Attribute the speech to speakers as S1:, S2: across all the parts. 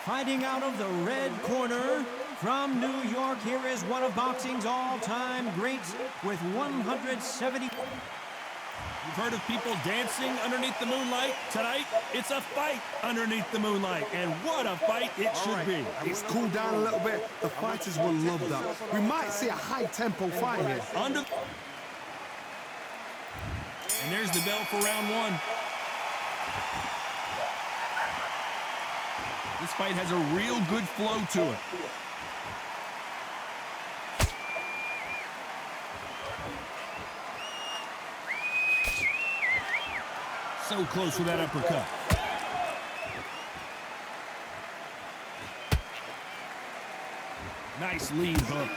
S1: Fighting out of the red corner from New York, here is one of boxing's all-time greats with 170.
S2: You've heard of people dancing underneath the moonlight. Tonight, it's a fight underneath the moonlight, and what a fight it should be.
S3: It's cooled down a little bit. The fighters will love that. We might see a high-tempo fight here.
S2: And there's the bell for round one. This fight has a real good flow to it. So close with that uppercut. Nice lead hook.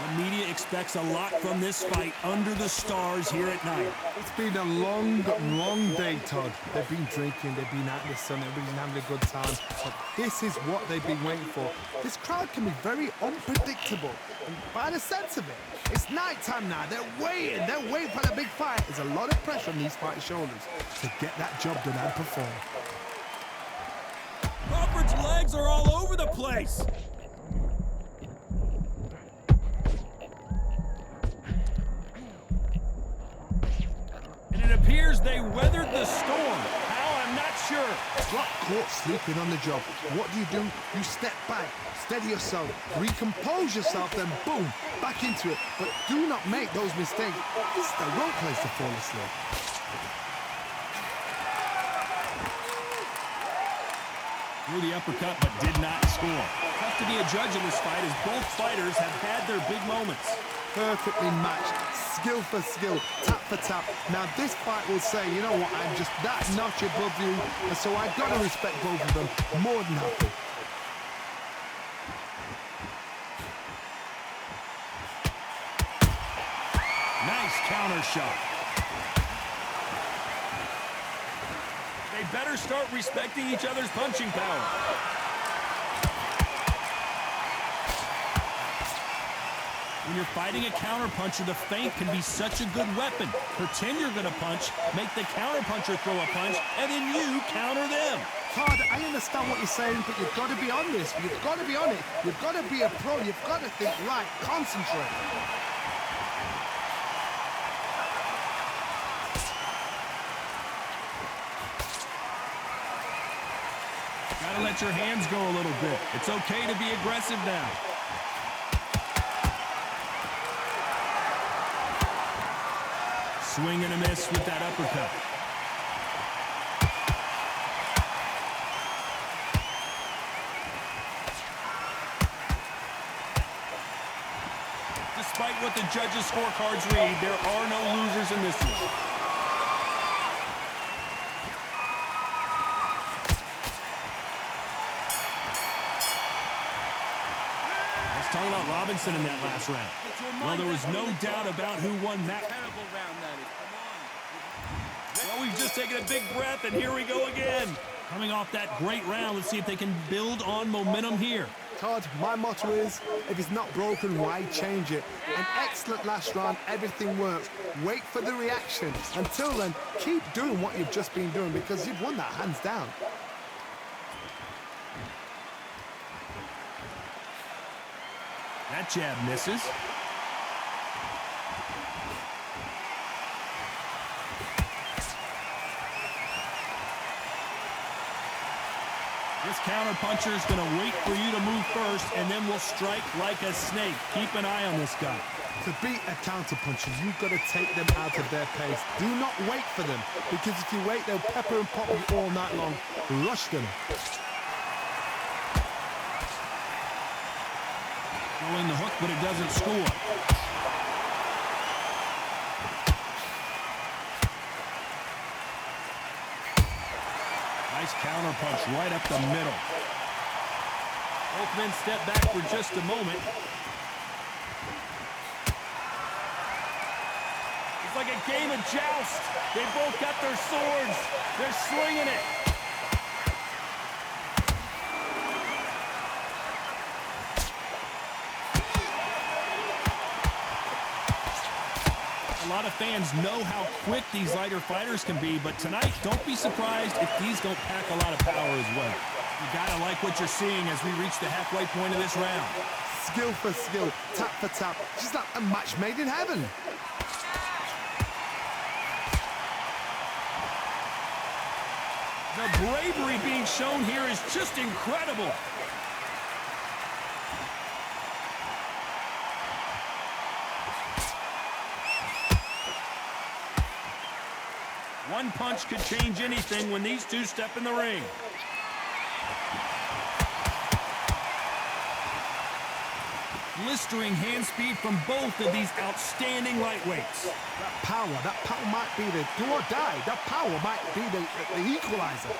S2: The media expects a lot from this fight under the stars here at night.
S3: It's been a long, long day, Todd. They've been drinking, they've been out in the sun, they've been having a good time. But this is what they've been waiting for. This crowd can be very unpredictable. And by the sense of it, it's nighttime now. They're waiting for the big fight. There's a lot of pressure on these fighters' shoulders to get that job done and perform.
S2: Crawford's legs are all over the place. It appears they weathered the storm. How? I'm not sure.
S3: Got caught sleeping on the job. What do? You step back, steady yourself, recompose yourself, then boom, back into it. But do not make those mistakes. This is the wrong place to fall asleep.
S2: Threw the uppercut, but did not score. Tough to be a judge in this fight as both fighters have had their big moments.
S3: Perfectly matched, skill for skill, tap for tap. Now this fight will say, you know what, I'm just that notch above you, and so I've got to respect both of them more than happy.
S2: Nice counter shot. They better start respecting each other's punching power. When you're fighting a counterpuncher, the feint can be such a good weapon. Pretend you're going to punch, make the counterpuncher throw a punch, and then you counter them.
S3: Todd, I understand what you're saying, but you've got to be on this. You've got to be on it. You've got to be a pro. You've got to think right. Concentrate.
S2: Gotta let your hands go a little bit. It's okay to be aggressive now. Swing and a miss with that uppercut. Despite what the judges' scorecards read, there are no losers in this one. Let's talk about Robinson in that last round. Well, there was no doubt about who won that. Well, we've just taken a big breath, and here we go again. Coming off that great round, let's see if they can build on momentum here.
S3: Todd, my motto is, if it's not broken, why change it? An excellent last round, everything works. Wait for the reaction. Until then, keep doing what you've just been doing because you've won that hands down.
S2: That jab misses. This counterpuncher is going to wait for you to move first, and then will strike like a snake. Keep an eye on this guy.
S3: To beat a counterpuncher, you've got to take them out of their pace. Do not wait for them, because if you wait, they'll pepper and pop you all night long. Rush them.
S2: Throwing the hook, but it doesn't score. Nice counter punch right up the middle. Both men step back for just a moment. It's like a game of joust. They both got their swords. They're swinging it. A lot of fans know how quick these lighter fighters can be, but tonight, don't be surprised if these don't pack a lot of power as well. You gotta like what you're seeing as we reach the halfway point of this round.
S3: Skill for skill, tap for tap, just like a match made in heaven.
S2: The bravery being shown here is just incredible. One punch could change anything when these two step in the ring. Blistering hand speed from both of these outstanding lightweights.
S3: That power might be the do or die. That power might be the equalizer.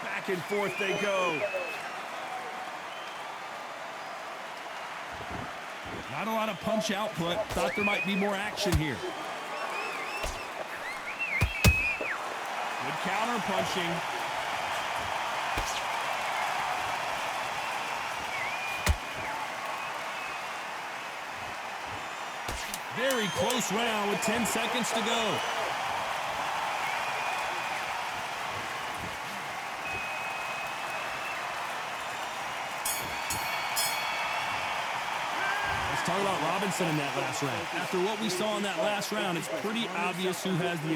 S2: Back and forth they go. Not a lot of punch output. Thought there might be more action here. Good counter punching. Very close round with 10 seconds to go. Talk about Robinson in that last round. After what we saw in that last round, it's pretty obvious who has the...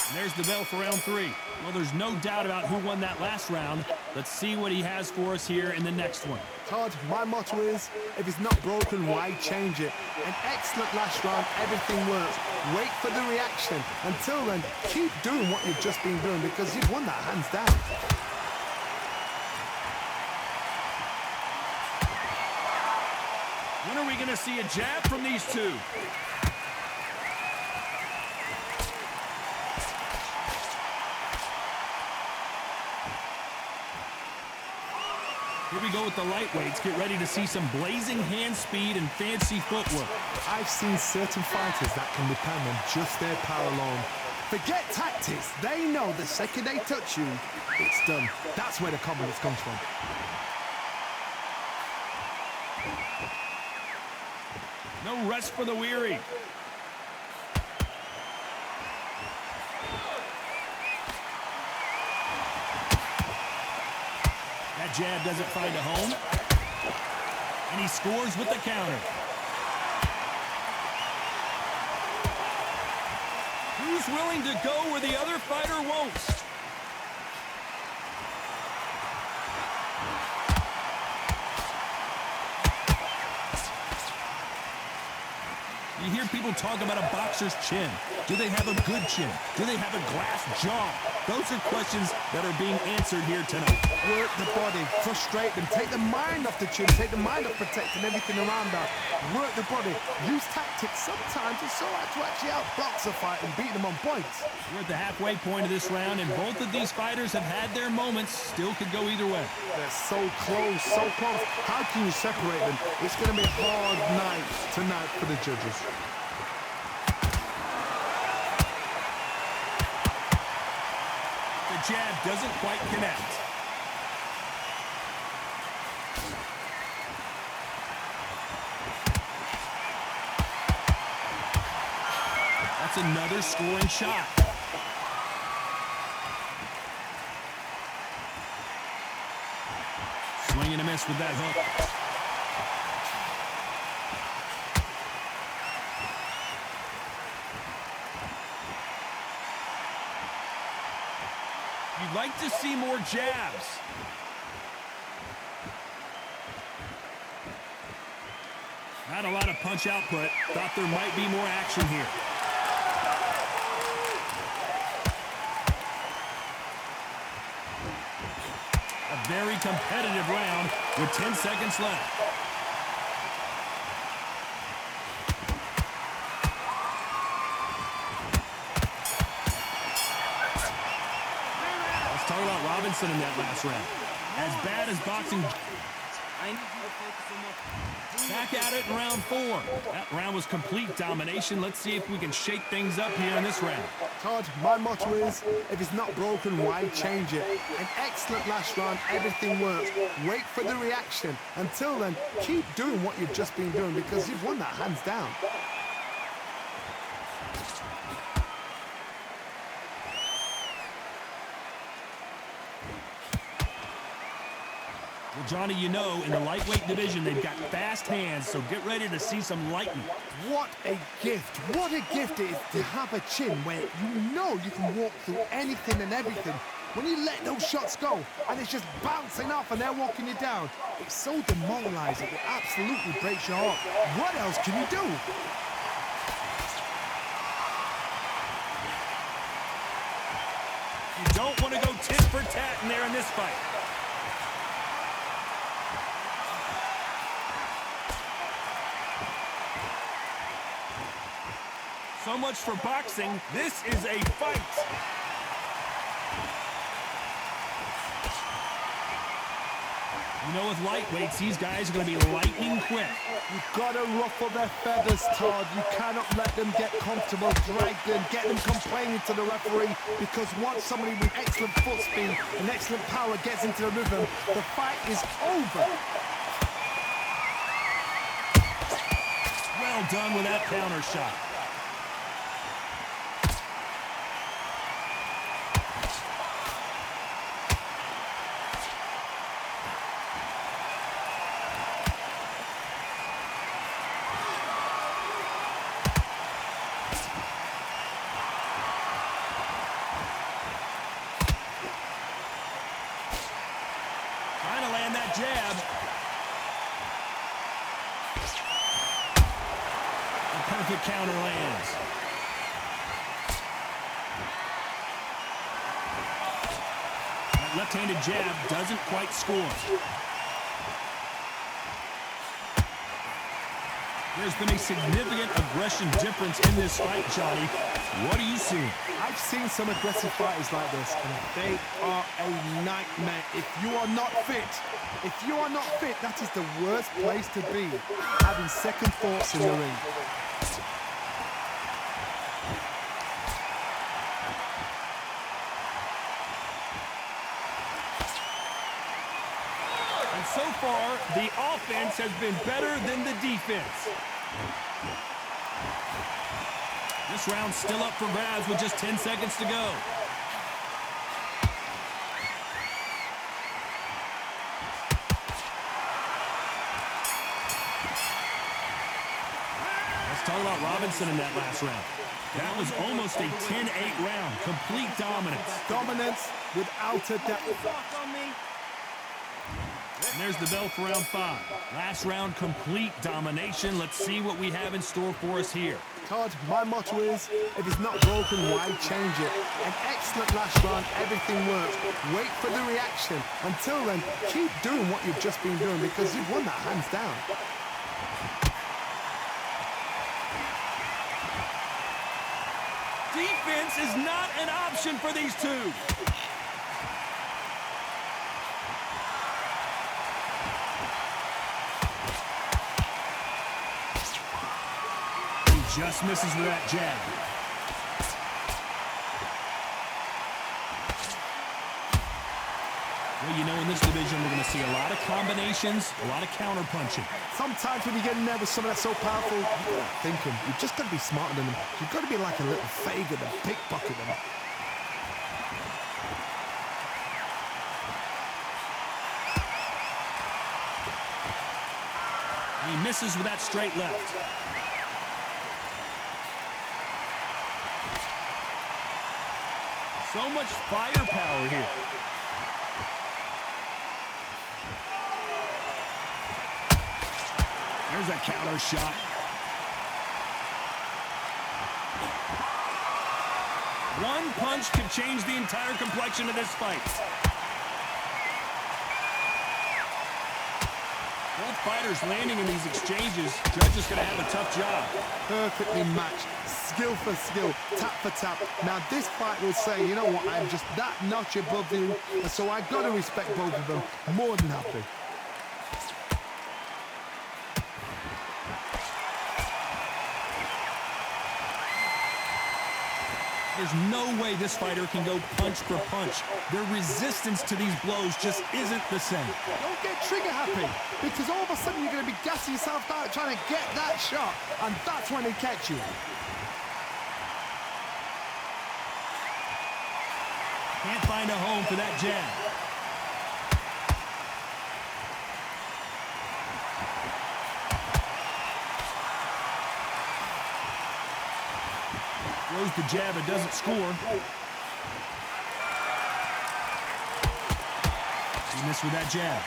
S2: And there's the bell for round 3. Well, there's no doubt about who won that last round. Let's see what he has for us here in the next one.
S3: Todd, my motto is, if it's not broken, why change it? An excellent last round, everything works. Wait for the reaction. Until then, keep doing what you've just been doing because you've won that hands down.
S2: When are we going to see a jab from these two? Here we go with the lightweights. Get ready to see some blazing hand speed and fancy footwork.
S3: I've seen certain fighters that can depend on just their power alone. Forget tactics. They know the second they touch you, it's done. That's where the confidence comes from.
S2: No rest for the weary. That jab doesn't find a home. And he scores with the counter. Who's willing to go where the other fighter won't? You hear people talk about a boxer's chin. Do they have a good chin? Do they have a glass jaw? Those are questions that are being answered here tonight.
S3: Work the body, frustrate them, take the mind off the chin, take the mind off protecting everything around that. Work the body, use tactics. Sometimes it's so hard to actually outbox a fight and beat them on points.
S2: We're at the halfway point of this round, and both of these fighters have had their moments. Still could go either way.
S3: They're so close, so close. How can you separate them? It's going to be a hard night tonight for the judges.
S2: The jab doesn't quite connect. That's another scoring shot. Swing and a miss with that hook. You'd like to see more jabs. Not a lot of punch output. Thought there might be more action here. A very competitive round with 10 seconds left. Let's talk about Robinson in that last round. As bad as boxing... Back at it in round 4. That round was complete domination. Let's see if we can shake things up here in this round.
S3: Todd, my motto is, if it's not broken, why change it? An excellent last round, everything works. Wait for the reaction. Until then, keep doing what you've just been doing because you've won that hands down.
S2: Well, Johnny, you know, in the lightweight division, they've got fast hands, so get ready to see some lightning.
S3: What a gift. What a gift it is to have a chin where you know you can walk through anything and everything. When you let those shots go and it's just bouncing off and they're walking you down, it's so demoralizing. It absolutely breaks your heart. What else can you do?
S2: You don't want to go tit for tat in there in this fight. So much for boxing. This is a fight. You know, with lightweights, these guys are going to be lightning quick.
S3: You've got to ruffle their feathers, Todd. You cannot let them get comfortable, drag them, get them complaining to the referee, because once somebody with excellent foot speed and excellent power gets into the rhythm, the fight is over.
S2: Well done with that counter shot. Trying to land that jab. The perfect counter lands. That left-handed jab doesn't quite score. There's been a significant aggression difference in this fight, Johnny. What are you seeing?
S3: I've seen some aggressive fighters like this, and they are a nightmare. If you are not fit, that is the worst place to be, having second thoughts in the ring.
S2: And so far, the offense has been better than the defense. This round's still up for grabs with just 10 seconds to go. Let's talk about Robinson in that last round. That was almost a 10-8 round. Complete dominance.
S3: Dominance without a doubt.
S2: And there's the bell for round 5. Last round, complete domination. Let's see what we have in store for us here.
S3: Todd, my motto is, if it's not broken, why change it? An excellent last round, everything works. Wait for the reaction. Until then, keep doing what you've just been doing because you've won that hands down.
S2: Defense is not an option for these two. Just misses with that jab. Well, you know, in this division, we're going to see a lot of combinations, a lot of counter punching.
S3: Sometimes when you get in there with something that's so powerful, you're not thinking. You've just got to be smarter than them. You've got to be like a little Fagin and pickpocket them.
S2: He misses with that straight left. So much firepower here. There's a counter shot. One punch could change the entire complexion of this fight. Both fighters landing in these exchanges. Judge is going to have a tough job.
S3: Perfectly matched. Skill for skill, tap for tap. Now this fight will say, you know what, I'm just that notch above you, and so I got to respect both of them more than happy.
S2: There's no way this fighter can go punch for punch. Their resistance to these blows just isn't the same.
S3: Don't get trigger happy, because all of a sudden you're going to be gassing yourself out trying to get that shot, and that's when they catch you.
S2: Can't find a home for that jab. Throws the jab and doesn't score. He missed with that jab.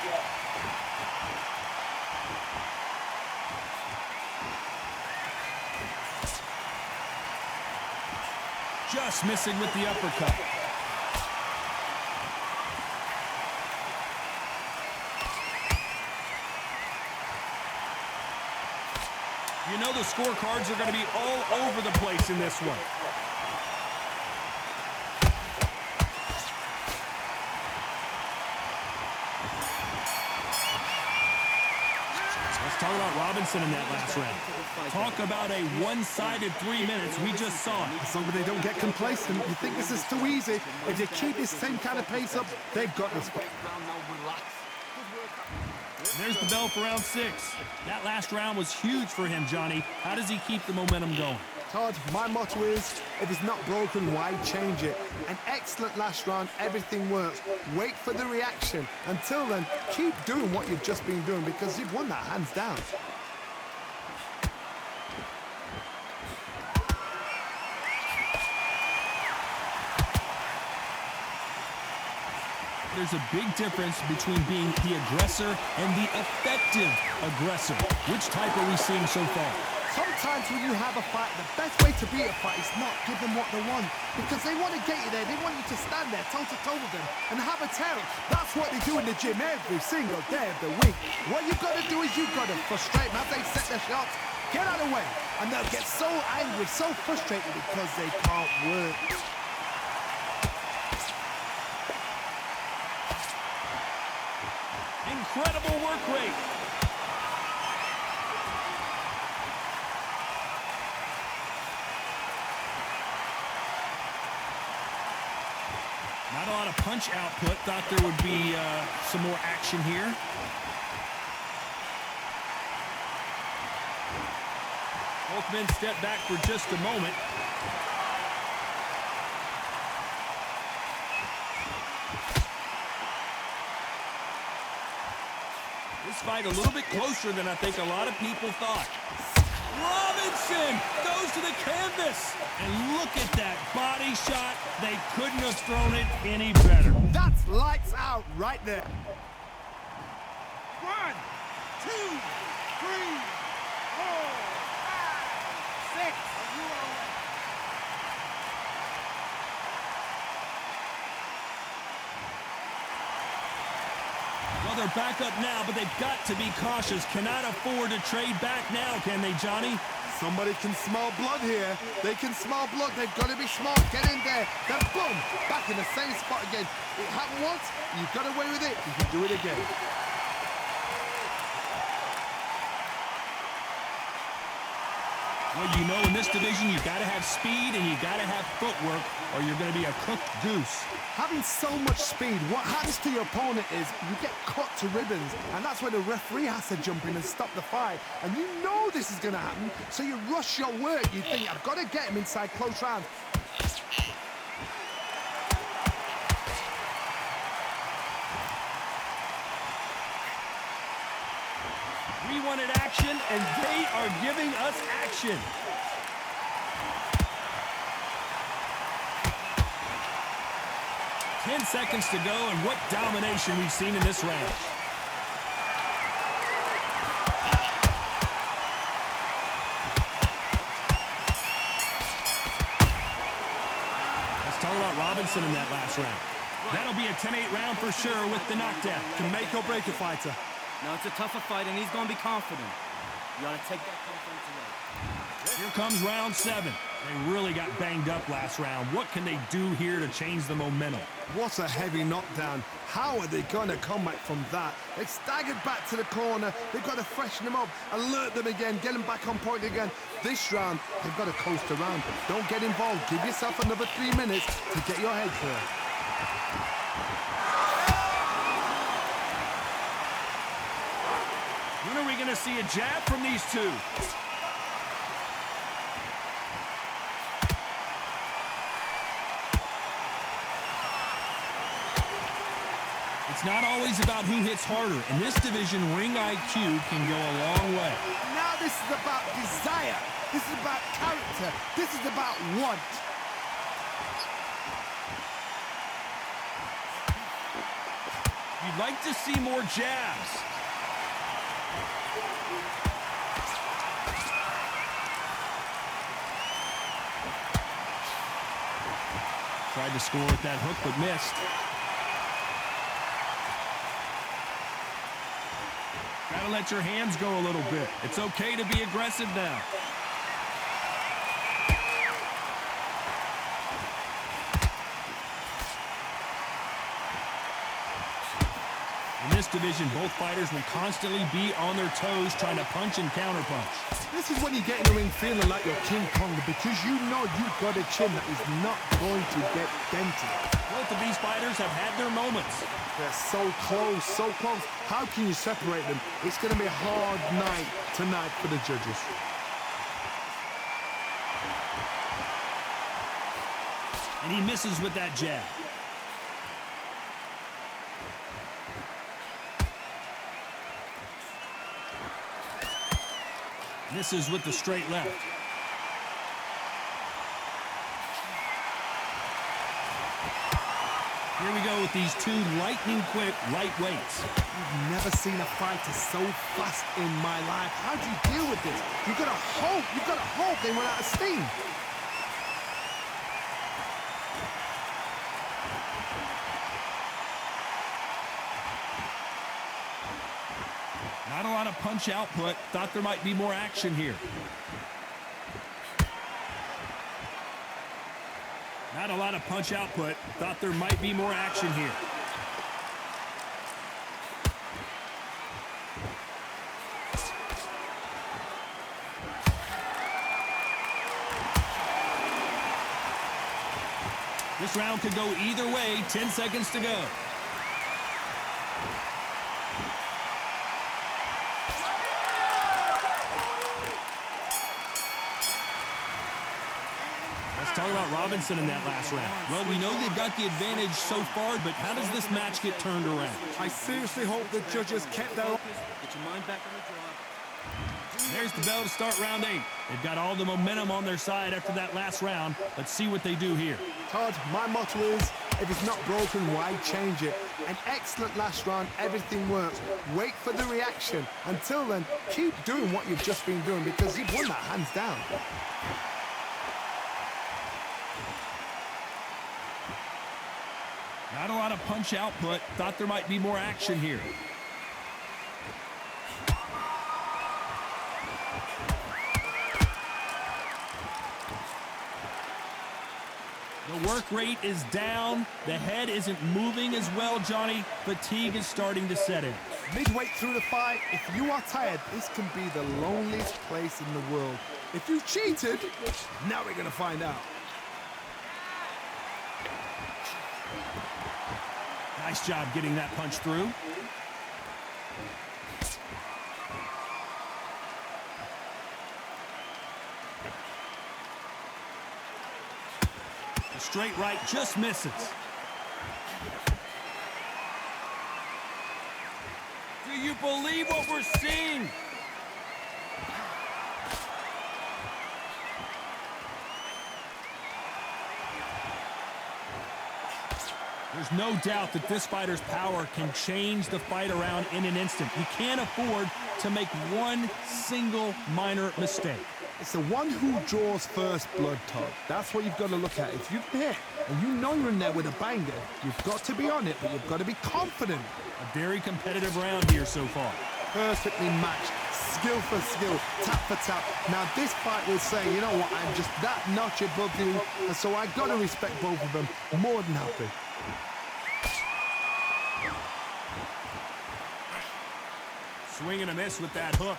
S2: Just missing with the uppercut. You know the scorecards are going to be all over the place in this one. Let's talk about Robinson in that last round. Talk about a one-sided 3 minutes. We just saw it.
S3: As long as they don't get complacent, you think this is too easy. If they keep this same kind of pace up, they've got this fight.
S2: There's the bell for round 6. That last round was huge for him, Johnny. How does he keep the momentum going?
S3: Todd, my motto is, if it's not broken, why change it? An excellent last round, everything works. Wait for the reaction. Until then, keep doing what you've just been doing, because you've won that hands down.
S2: There's a big difference between being the aggressor and the effective aggressor. Which type are we seeing so far?
S3: Sometimes when you have a fight, the best way to beat a fight is not give them what they want. Because they want to get you there. They want you to stand there toe-to-toe with them and have a tell. That's what they do in the gym every single day of the week. What you've got to do is you've got to frustrate them as they set their shots. Get out of the way. And they'll get so angry, so frustrated because they can't work.
S2: Incredible work rate. Not a lot of punch output. Thought there would be some more action here. Both men step back for just a moment. This fight a little bit closer than I think a lot of people thought. Robinson goes to the canvas. And look at that body shot. They couldn't have thrown it any better.
S3: That's lights out right there.
S4: 1, 2, 3, 4, 5, 6.
S2: Well, they're back up now, but they've got to be cautious. Cannot afford to trade back now, can they, Johnny?
S3: Somebody can smell blood here. They can smell blood. They've got to be smart. Get in there. Then boom, back in the same spot again. It happened once. You got away with it. You can do it again.
S2: Well, you know, in this division, you got to have speed and you got to have footwork, or you're going to be a cooked goose.
S3: Having so much speed, what happens to your opponent is you get cut to ribbons, and that's where the referee has to jump in and stop the fight. And you know this is going to happen, so you rush your work. You think, I've got to get him inside close rounds.
S2: We wanted action, and they are giving us action. Ten seconds to go, and what domination we've seen in this round. Let's talk about Robinson in that last round. That'll be a 10-8 round for sure with the knockdown.
S3: Can make or break a fighter.
S5: Now it's a tougher fight, and he's going to be confident. You got to take that confidence away.
S2: Here comes round 7. They really got banged up last round. What can they do here to change the momentum?
S3: What a heavy knockdown. How are they going to come back from that? They staggered back to the corner. They've got to freshen them up, alert them again, get them back on point again. This round, they've got to coast around. Don't get involved. Give yourself another 3 minutes to get your head clear.
S2: When are we going to see a jab from these two? It's not always about who hits harder. In this division, ring IQ can go a long way.
S3: Now this is about desire. This is about character. This is about want.
S2: You'd like to see more jabs. Tried to score with that hook, but missed. Gotta let your hands go a little bit. It's okay to be aggressive now. In this division, both fighters will constantly be on their toes trying to punch and counterpunch.
S3: This is when you get in the ring feeling like you're King Kong because you know you've got a chin that is not going to get dented.
S2: Both of these fighters have had their moments.
S3: They're so close, so close. How can you separate them? It's going to be a hard night tonight for the judges.
S2: And he misses with that jab. Misses with the straight left. Here we go with these two lightning-quick lightweights.
S3: I've never seen a fighter so fast in my life. How do you deal with this? You've got to hope they run out of steam.
S2: Not a lot of punch output. Thought there might be more action here. Not a lot of punch output. Thought there might be more action here. This round could go either way. 10 seconds to go. Talk about Robinson in that last round. Well, we know they've got the advantage so far, but how does this match get turned around?
S3: I seriously hope the judges kept their...
S2: Get your mind back on the draw. There's the bell to start round 8. They've got all the momentum on their side after that last round. Let's see what they do here.
S3: Todd, my motto is, if it's not broken, why change it? An excellent last round, everything works. Wait for the reaction. Until then, keep doing what you've just been doing because you've won that hands down.
S2: Not a lot of punch output. Thought there might be more action here. The work rate is down. The head isn't moving as well, Johnny. Fatigue is starting to set in.
S3: Midway through the fight, if you are tired, this can be the loneliest place in the world. If you cheated, now we're going to find out.
S2: Nice job getting that punch through. The straight right just misses. Do you believe what we're seeing? There's no doubt that this fighter's power can change the fight around in an instant. You can't afford to make one single minor mistake.
S3: It's the one who draws first blood, Todd. That's what you've got to look at. If you've hit and you know you're in there with a banger, you've got to be on it, but you've got to be confident.
S2: A very competitive round here so far.
S3: perfectly matched, skill for skill, tap for tap. Now this fight will say, you know what, I'm just that notch above you, and so I got to respect both of them. More than happy.
S2: Swing and a miss with that hook.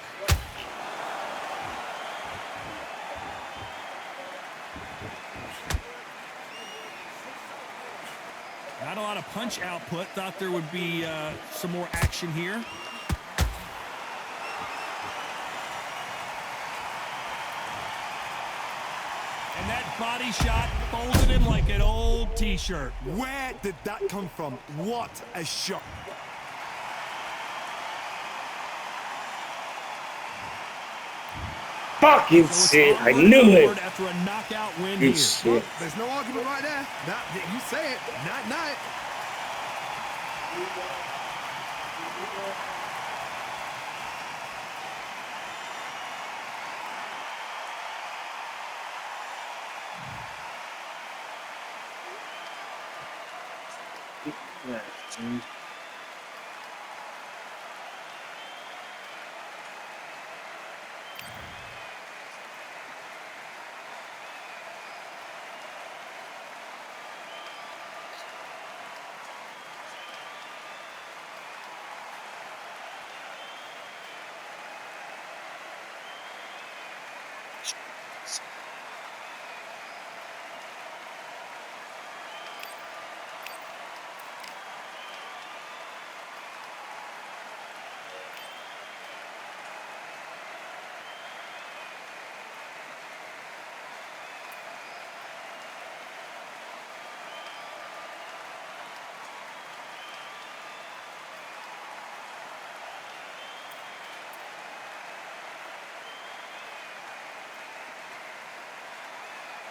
S2: Not a lot of punch output. Thought there would be some more action here. And that body shot folded him like an old t-shirt.
S3: Where did that come from? What a shot.
S5: Fucking shit, I knew it.
S2: After a knockout win
S5: Good
S2: here.
S5: shit.
S3: Well, there's no argument right there. That, you say it. Night, night.